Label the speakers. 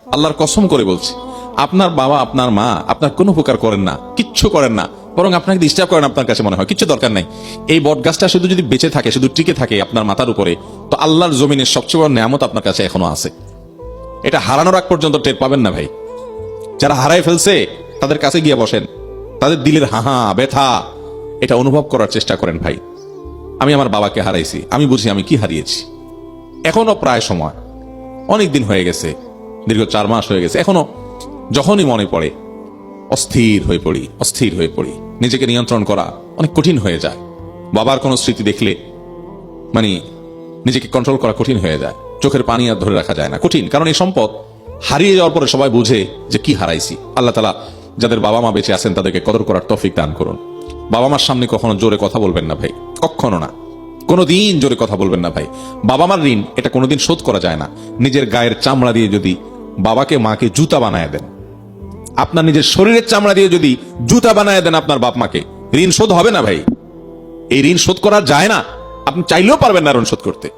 Speaker 1: আল্লাহর কসম করে বলছি, আপনার বাবা আপনার মা আপনার কোনো উপকার করেন না, কিচ্ছু করেন না, বরং আপনাকে ডিস্টার্ব করেন। আপনার কাছে মনে হয় কিচ্ছু দরকার নাই। এই বট গাছটা শুধু যদি বেঁচে থাকে, শুধু টিকে থাকে আপনার মাথার উপরে, তো আল্লাহর জমিনের সবচেয়ে বড় নিয়ামত আপনার কাছে এখনো আছে। এটা হারানোর আগ পর্যন্ত টের পাবেন না ভাই। যারা হারায় ফেলছে তাদের কাছে গিয়ে বসেন, তাদের দিলের হাহা ব্যথা এটা অনুভব করার চেষ্টা করেন ভাই। আমি আমার বাবাকে হারাইছি, আমি বুঝি আমি কি হারিয়েছি। এখনো প্রায় সময়, অনেক দিন হয়ে গেছে, দীর্ঘ 4 মাস হয়ে গেছে, এখনো যখনই মনে পড়ে অস্থির হয়ে পড়ি। নিজেকে নিয়ন্ত্রণ করা অনেক কঠিন হয়ে যায়। বাবার কোনো স্মৃতি দেখলে মানে নিজেকে কন্ট্রোল করা কঠিন হয়ে যায়, চোখের পানি আর ধরে রাখা যায় না, কঠিন। কারণ এই সম্পদ হারিয়ে যাওয়ার পরে সবাই বুঝে যে কি হারাইছি। আল্লাহ তাআলা যাদের বাবা মা বেঁচে আছেন তাদেরকে কদর করার তৌফিক দান করুন। বাবা মার সামনে কখনো জোরে কথা বলবেন না ভাই, কখনো না, কোনোদিন জোরে কথা বলবেন না ভাই। বাবা মার ঋণ এটা কোনোদিন শোধ করা যায় না। নিজের গায়ের চামড়া দিয়ে যদি বাবাকে মাকে জুতা বানায় দেন, আপনার নিজের শরীরের চামড়া দিয়ে যদি জুতা বানায় দেন আপনার বাপ মাকে, ঋণ শোধ হবে না ভাই। এই ঋণ শোধ করা যায় না, আপনি চাইলেও পারবেন না ঋণ শোধ করতে।